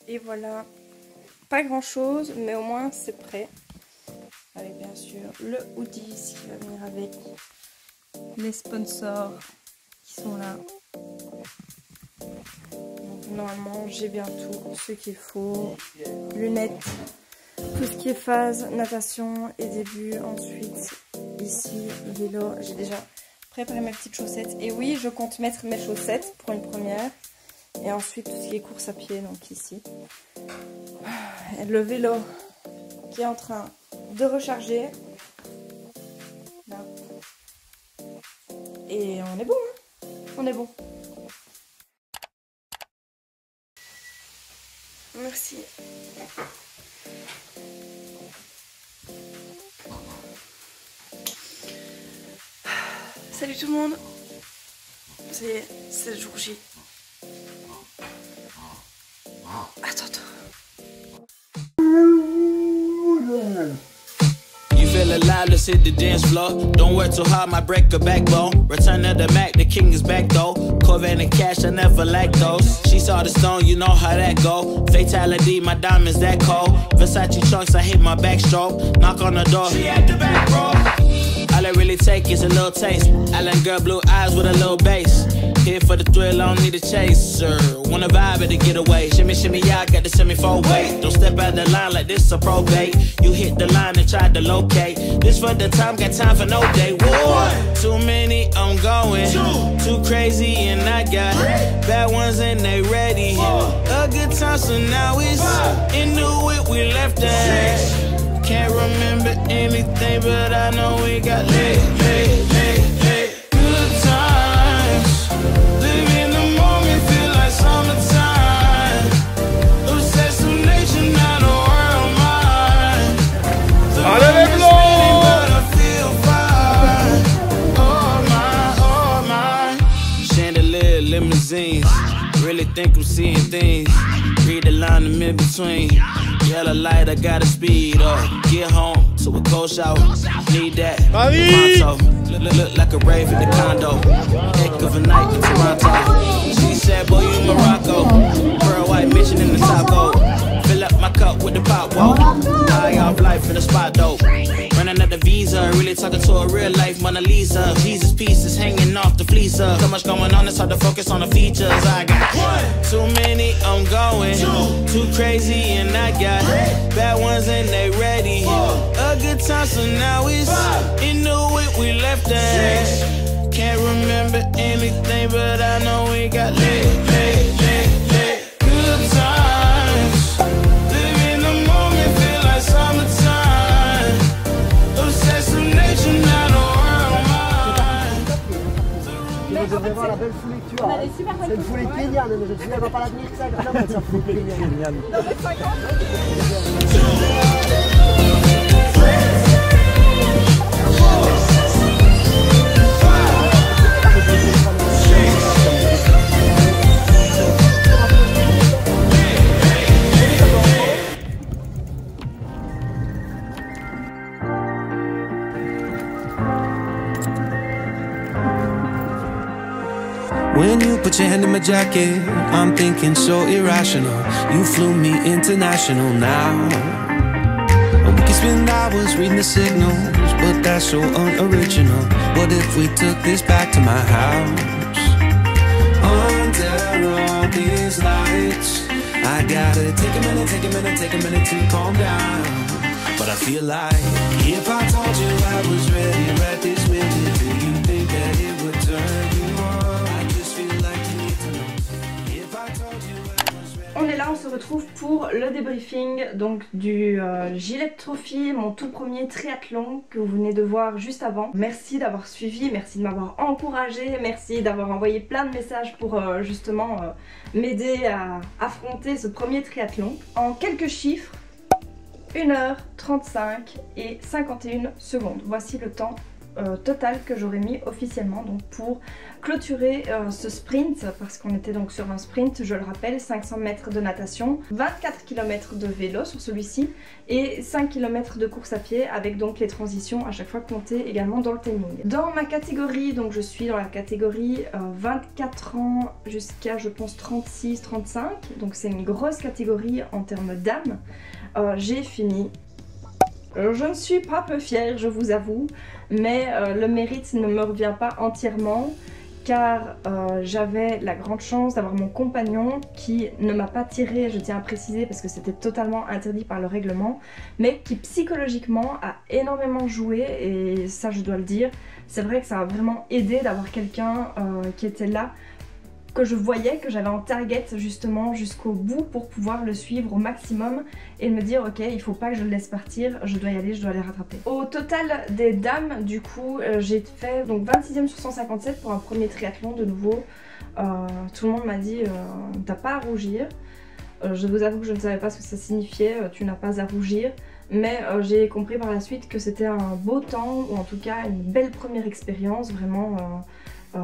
Et voilà, pas grand chose, mais au moins c'est prêt. Avec bien sûr le hoodie qui va venir avec, les sponsors qui sont là. Donc normalement j'ai bien tout ce qu'il faut, lunettes, tout ce qui est phase, natation et début. Ensuite ici vélo, j'ai déjà préparé mes petites chaussettes. Et oui, je compte mettre mes chaussettes pour une première. Et ensuite tout ce qui est course à pied, donc ici. Et le vélo qui est en train de recharger. Là. Et on est bon, hein, on est bon. Merci. Salut tout le monde. C'est le jour J. Attends. You feel alive, let's hit the dance floor. Don't work too hard, might break a backbone. Return of the Mac, the king is back though. Corvette and cash, I never lack those. She saw the stone, you know how that go. Fatality, my diamonds that cold. Versace trunks, I hit my backstroke. Knock on the door, she at the back, bro. All I really take is a little taste. Island girl, blue eyes with a little bass. Here for the thrill, I don't need a chaser. Wanna vibe at the getaway. Shimmy, shimmy, yeah, I got the semi-4 weight. Don't step out the line like this a probate. You hit the line and try to locate. This for the time, got time for no day. One, too many, I'm going. Too crazy and I got bad ones and they ready. A good time, so now it's into it, we left that. Can't remember anything, but I know we got lit. Good times, live in the moment, feel like summertime. Obsessed with nature, not a world mine. The world is spinning, but I feel fine. Oh my. Chandelier, limousines, really think I'm seeing things. Read the line in mid-between. Yellow light, I gotta speed up. Get home to a cold shower. Need that pronto. Look like a rave at the condo. Heck of a night in Toronto. She said, boy, you Morocco. Pearl white mission in the top gold. Fill up my cup with the pop, whoa. High off life in the spot, dope. Running at the visa, really talking to a real life Mona Lisa. Jesus pieces hanging off the fleecer. So much going on, it's hard to focus on the features. I got too many, I'm going. Too crazy and I got bad ones and they ready. A good time, so now it's into it, we left that. Can't remember anything, but I know we got lit. Good times, live in the moment, feel like summertime. Obsessed with nature, not a world mine. Vous devrez voir la belle foulée que tu as. C'est une foulée kenyane, mais je ne vois pas l'avenir que ça, comme ça, c'est une foulée kenyane. When you put your hand in my jacket, I'm thinking so irrational. You flew me international now. We can spend hours reading the signals, but that's so unoriginal. What if we took this back to my house? Under all these lights, I gotta take a minute to calm down. But I feel like if I told you I was ready right this minute, do you think that it would turn you on? On est là, on se retrouve pour le débriefing donc du Gillette Trophy, mon tout premier triathlon que vous venez de voir juste avant. Merci d'avoir suivi, merci de m'avoir encouragé, merci d'avoir envoyé plein de messages pour justement m'aider à affronter ce premier triathlon. En quelques chiffres, 1h35 et 51 secondes. Voici le temps total que j'aurais mis officiellement, donc pour clôturer ce sprint, parce qu'on était donc sur un sprint, je le rappelle, 500 mètres de natation, 24 km de vélo sur celui-ci et 5 km de course à pied avec donc les transitions à chaque fois comptées également dans le timing. Dans ma catégorie, donc je suis dans la catégorie 24 ans jusqu'à je pense 36-35, donc c'est une grosse catégorie en termes d'âme. J'ai fini. Je ne suis pas peu fière, je vous avoue, mais le mérite ne me revient pas entièrement car j'avais la grande chance d'avoir mon compagnon qui ne m'a pas tiré, je tiens à préciser parce que c'était totalement interdit par le règlement, mais qui psychologiquement a énormément joué et ça je dois le dire. C'est vrai que ça a vraiment aidé d'avoir quelqu'un qui était là, que je voyais, que j'avais en target justement jusqu'au bout pour pouvoir le suivre au maximum et me dire ok, il faut pas que je le laisse partir, je dois y aller, je dois les rattraper. Au total des dames, du coup, j'ai fait donc 26e sur 157 pour un premier triathlon de nouveau. Tout le monde m'a dit t'as pas à rougir. Je vous avoue que je ne savais pas ce que ça signifiait, tu n'as pas à rougir. Mais j'ai compris par la suite que c'était un beau temps, ou en tout cas une belle première expérience, vraiment.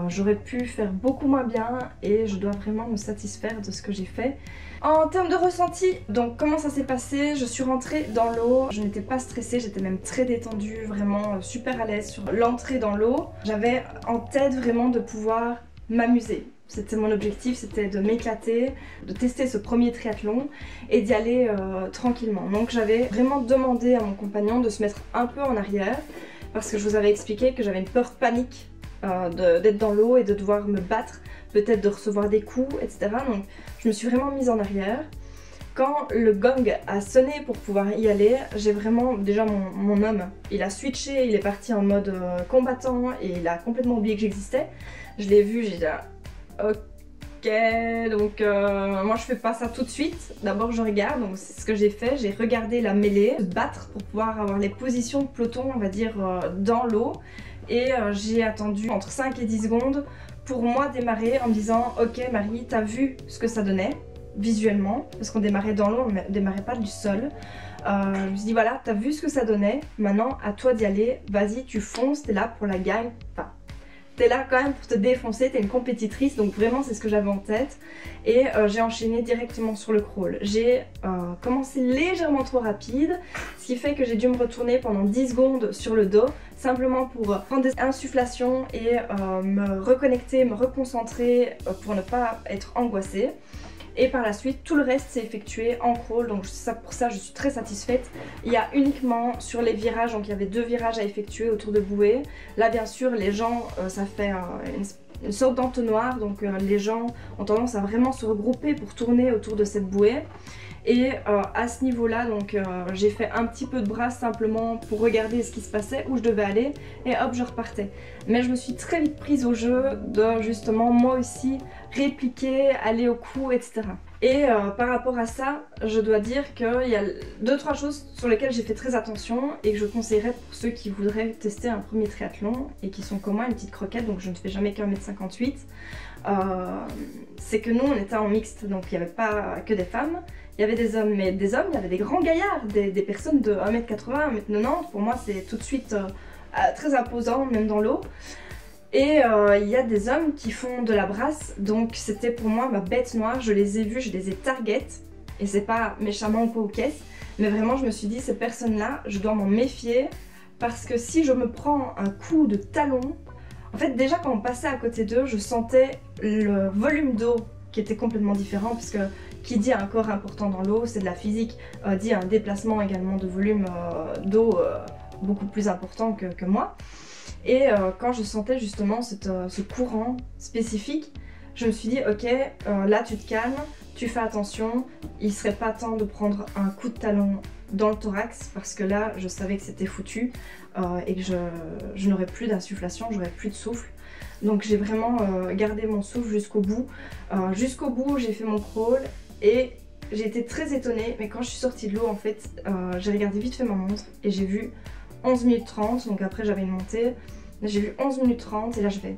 J'aurais pu faire beaucoup moins bien et je dois vraiment me satisfaire de ce que j'ai fait. En termes de ressenti, donc comment ça s'est passé? Je suis rentrée dans l'eau, je n'étais pas stressée, j'étais même très détendue, vraiment super à l'aise sur l'entrée dans l'eau. J'avais en tête vraiment de pouvoir m'amuser. C'était mon objectif, c'était de m'éclater, de tester ce premier triathlon et d'y aller tranquillement. Donc j'avais vraiment demandé à mon compagnon de se mettre un peu en arrière parce que je vous avais expliqué que j'avais une peur panique d'être dans l'eau et de devoir me battre, peut-être de recevoir des coups, etc. Donc je me suis vraiment mise en arrière. Quand le gong a sonné pour pouvoir y aller, j'ai vraiment, déjà mon homme, il a switché, il est parti en mode combattant et il a complètement oublié que j'existais. Je l'ai vu, j'ai dit ok, donc moi je fais pas ça tout de suite. D'abord je regarde, donc c'est ce que j'ai fait, j'ai regardé la mêlée, se battre pour pouvoir avoir les positions de peloton, on va dire, dans l'eau. Et j'ai attendu entre 5 et 10 secondes pour moi démarrer en me disant ok Marie, t'as vu ce que ça donnait visuellement, parce qu'on démarrait dans l'eau, on ne démarrait pas du sol. Je me suis dit voilà, t'as vu ce que ça donnait, maintenant à toi d'y aller, vas-y tu fonces, t'es là pour la gagne, enfin t'es là quand même pour te défoncer, t'es une compétitrice, donc vraiment c'est ce que j'avais en tête. Et j'ai enchaîné directement sur le crawl. J'ai commencé légèrement trop rapide, ce qui fait que j'ai dû me retourner pendant 10 secondes sur le dos, simplement pour prendre des insufflations et me reconnecter, me reconcentrer pour ne pas être angoissée. Et par la suite, tout le reste s'est effectué en crawl, donc pour ça je suis très satisfaite. Il y a uniquement sur les virages, donc il y avait 2 virages à effectuer autour de bouées. Là bien sûr les gens, ça fait une sorte d'entonnoir, donc les gens ont tendance à vraiment se regrouper pour tourner autour de cette bouée. Et à ce niveau-là, donc j'ai fait un petit peu de brasse simplement pour regarder ce qui se passait, où je devais aller, et hop, je repartais. Mais je me suis très vite prise au jeu de justement moi aussi répliquer, aller au coup, etc. Et par rapport à ça, je dois dire qu'il y a 2-3 choses sur lesquelles j'ai fait très attention et que je conseillerais pour ceux qui voudraient tester un premier triathlon et qui sont comme moi une petite croquette, donc je ne fais jamais qu'un mètre 58. C'est que nous on était en mixte, donc il n'y avait pas que des femmes. Il y avait des hommes, mais des hommes, il y avait des grands gaillards, des personnes de 1m80, 1m90. Pour moi, c'est tout de suite très imposant, même dans l'eau. Et il y a des hommes qui font de la brasse, donc c'était pour moi ma bête noire. Je les ai vus, je les ai target. Et c'est pas méchamment ou quoi aux caisses, mais vraiment, je me suis dit, ces personnes-là, je dois m'en méfier. Parce que si je me prends un coup de talon, en fait, déjà quand on passait à côté d'eux, je sentais le volume d'eau qui était complètement différent, puisque qui dit un corps important dans l'eau, c'est de la physique, dit un déplacement également de volume d'eau beaucoup plus important que moi. Et quand je sentais justement ce courant spécifique, je me suis dit ok, là tu te calmes, tu fais attention, il serait pas temps de prendre un coup de talon dans le thorax, parce que là je savais que c'était foutu et que je n'aurais plus d'insufflation, j'aurais plus de souffle. Donc j'ai vraiment gardé mon souffle jusqu'au bout. Jusqu'au bout, j'ai fait mon crawl et j'ai été très étonnée, mais quand je suis sortie de l'eau en fait, j'ai regardé vite fait ma montre et j'ai vu 11 minutes 30, donc après j'avais une montée, j'ai vu 11 minutes 30 et là je fais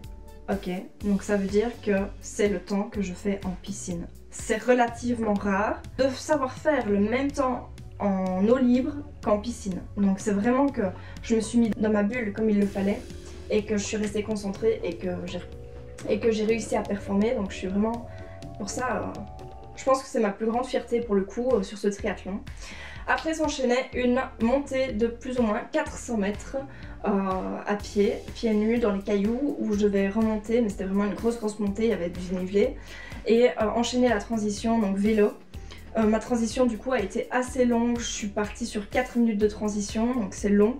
ok, donc ça veut dire que c'est le temps que je fais en piscine. C'est relativement rare de savoir faire le même temps en eau libre qu'en piscine, donc c'est vraiment que je me suis mis dans ma bulle comme il le fallait. et que je suis restée concentrée et que j'ai réussi à performer. Donc je suis vraiment, pour ça, je pense que c'est ma plus grande fierté pour le coup sur ce triathlon. Après s'enchaînait une montée de plus ou moins 400 mètres à pied, pieds nus dans les cailloux, où je devais remonter, mais c'était vraiment une grosse montée, il y avait du dénivelé, et enchaîner la transition, donc vélo. Ma transition du coup a été assez longue, je suis partie sur 4 minutes de transition, donc c'est long.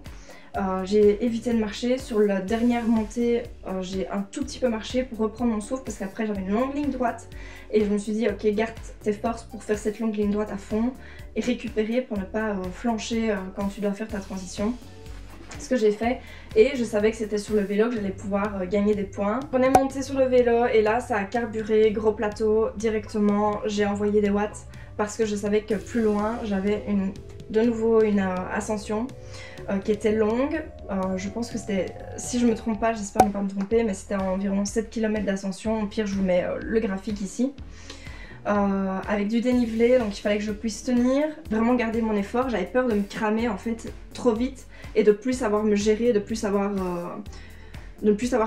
J'ai évité de marcher, sur la dernière montée j'ai un tout petit peu marché pour reprendre mon souffle parce qu'après j'avais une longue ligne droite et je me suis dit ok, garde tes forces pour faire cette longue ligne droite à fond et récupérer pour ne pas flancher quand tu dois faire ta transition. Ce que j'ai fait, et je savais que c'était sur le vélo que j'allais pouvoir gagner des points. On est monté sur le vélo et là ça a carburé, gros plateau directement, j'ai envoyé des watts parce que je savais que plus loin j'avais de nouveau une ascension qui était longue. Je pense que c'était, si je me trompe pas, j'espère ne pas me tromper, mais c'était environ 7 km d'ascension. Au pire je vous mets le graphique ici. Avec du dénivelé, donc il fallait que je puisse tenir, vraiment garder mon effort. J'avais peur de me cramer en fait trop vite et de plus savoir me gérer, de plus savoir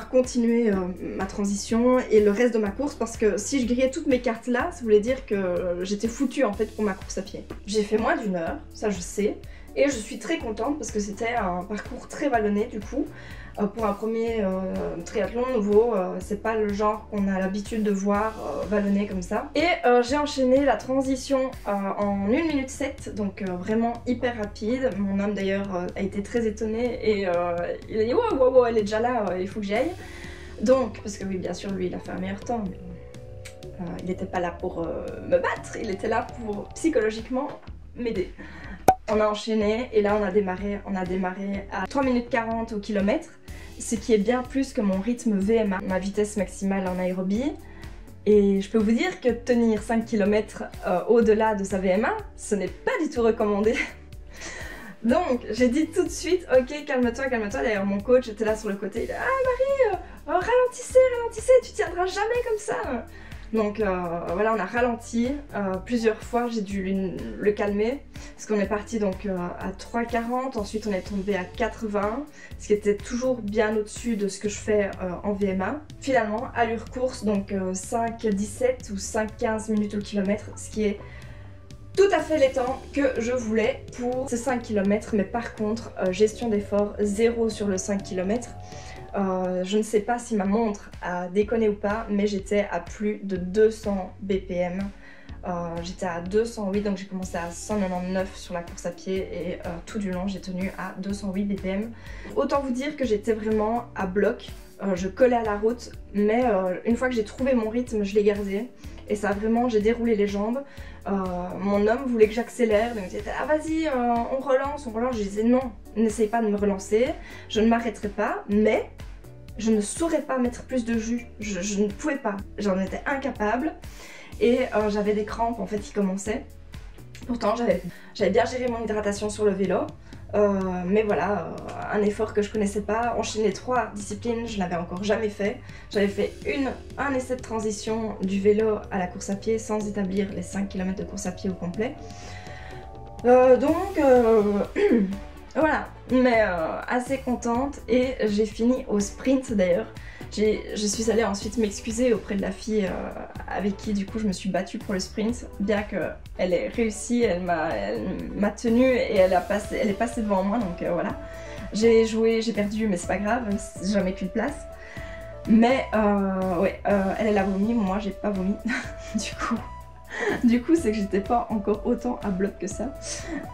continuer ma transition et le reste de ma course, parce que si je grillais toutes mes cartes là, ça voulait dire que j'étais foutue en fait pour ma course à pied. J'ai fait moins d'1 heure, ça je sais, et je suis très contente parce que c'était un parcours très vallonné du coup. Pour un premier triathlon nouveau, c'est pas le genre qu'on a l'habitude de voir vallonné comme ça. Et j'ai enchaîné la transition en 1 minute 7, donc vraiment hyper rapide. Mon homme d'ailleurs a été très étonné et il a dit wow, elle est déjà là, il faut que j'y aille. Donc, parce que oui, bien sûr, lui il a fait un meilleur temps, mais il n'était pas là pour me battre, il était là pour psychologiquement m'aider. On a enchaîné et là on a démarré à 3 minutes 40 au kilomètre, ce qui est bien plus que mon rythme VMA, ma vitesse maximale en aérobie. Et je peux vous dire que tenir 5 km au-delà de sa VMA, ce n'est pas du tout recommandé. Donc j'ai dit tout de suite, ok, calme-toi, d'ailleurs mon coach était là sur le côté, il a dit ah Marie, ralentissez, tu tiendras jamais comme ça. Donc voilà, on a ralenti plusieurs fois, j'ai dû le calmer parce qu'on est parti donc à 3,40, ensuite on est tombé à 4,20, ce qui était toujours bien au-dessus de ce que je fais en VMA. Finalement, allure course, donc 5,17 ou 5,15 minutes au kilomètre, ce qui est tout à fait les temps que je voulais pour ces 5 km, mais par contre, gestion d'effort, 0 sur le 5 km. Je ne sais pas si ma montre a déconné ou pas, mais j'étais à plus de 200 BPM. J'étais à 208, donc j'ai commencé à 199 sur la course à pied et tout du long j'ai tenu à 208 BPM. Autant vous dire que j'étais vraiment à bloc, je collais à la route, mais une fois que j'ai trouvé mon rythme, je l'ai gardé. Et ça vraiment, j'ai déroulé les jambes. Mon homme voulait que j'accélère, donc il disait ah vas-y, on relance. Je disais non, n'essaye pas de me relancer, je ne m'arrêterai pas, mais je ne saurais pas mettre plus de jus, je ne pouvais pas, j'en étais incapable. Et j'avais des crampes en fait qui commençaient. Pourtant j'avais bien géré mon hydratation sur le vélo. Mais voilà, un effort que je connaissais pas, enchaîner 3 disciplines, je l'avais encore jamais fait. J'avais fait un essai de transition du vélo à la course à pied sans établir les 5 km de course à pied au complet. Voilà, mais assez contente, et j'ai fini au sprint d'ailleurs. Je suis allée ensuite m'excuser auprès de la fille avec qui du coup je me suis battue pour le sprint, bien qu'elle ait réussi, elle m'a tenue et elle est passée devant moi, donc voilà. J'ai joué, j'ai perdu, mais c'est pas grave, c'est jamais qu'une place. Mais ouais, elle a vomi, moi j'ai pas vomi, du coup c'est que j'étais pas encore autant à bloc que ça.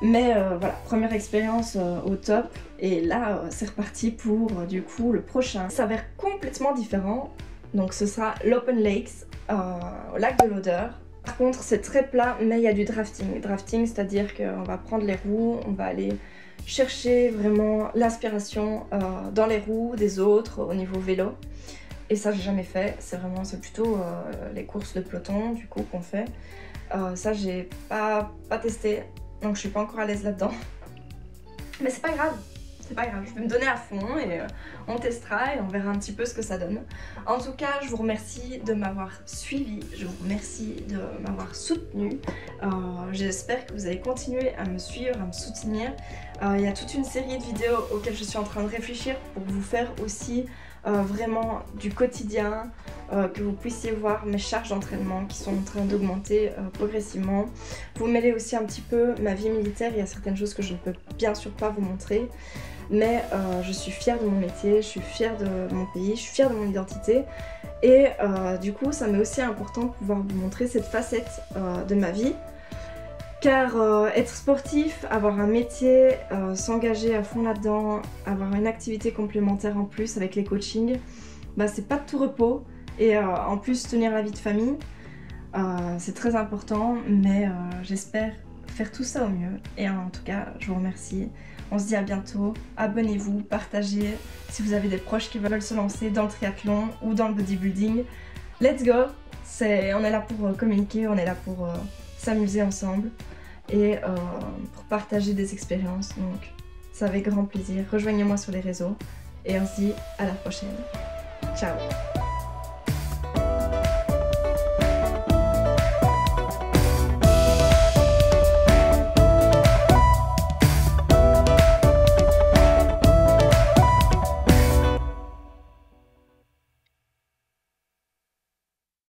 Mais voilà, première expérience au top. Et là c'est reparti pour du coup le prochain. Ça s'avère complètement différent. Donc ce sera l'Open Lakes au lac de l'Odeur. Par contre c'est très plat, mais il y a du drafting. Drafting, c'est-à-dire qu'on va prendre les roues, on va aller chercher vraiment l'inspiration dans les roues des autres au niveau vélo. Et ça j'ai jamais fait, c'est plutôt les courses de peloton du coup qu'on fait. Ça j'ai pas testé, donc je suis pas encore à l'aise là-dedans. Mais c'est pas grave, c'est pas grave, je vais me donner à fond et on testera et on verra un petit peu ce que ça donne. En tout cas, je vous remercie de m'avoir suivi, je vous remercie de m'avoir soutenu. J'espère que vous allez continuer à me suivre, à me soutenir. Il y a toute une série de vidéos auxquelles je suis en train de réfléchir pour vous faire aussi vraiment du quotidien, que vous puissiez voir mes charges d'entraînement qui sont en train d'augmenter progressivement. Vous mêlez aussi un petit peu ma vie militaire, il y a certaines choses que je ne peux bien sûr pas vous montrer, mais je suis fière de mon métier, je suis fière de mon pays, je suis fière de mon identité et du coup ça m'est aussi important de pouvoir vous montrer cette facette de ma vie. Car être sportif, avoir un métier, s'engager à fond là-dedans, avoir une activité complémentaire en plus avec les coachings, bah c'est pas de tout repos. Et en plus tenir la vie de famille, c'est très important, mais j'espère faire tout ça au mieux. Et en tout cas, je vous remercie. On se dit à bientôt. Abonnez-vous, partagez si vous avez des proches qui veulent se lancer dans le triathlon ou dans le bodybuilding. Let's go! On est là pour communiquer, on est là pour s'amuser ensemble et pour partager des expériences. Donc c'est avec grand plaisir. Rejoignez-moi sur les réseaux et on se dit à la prochaine. Ciao!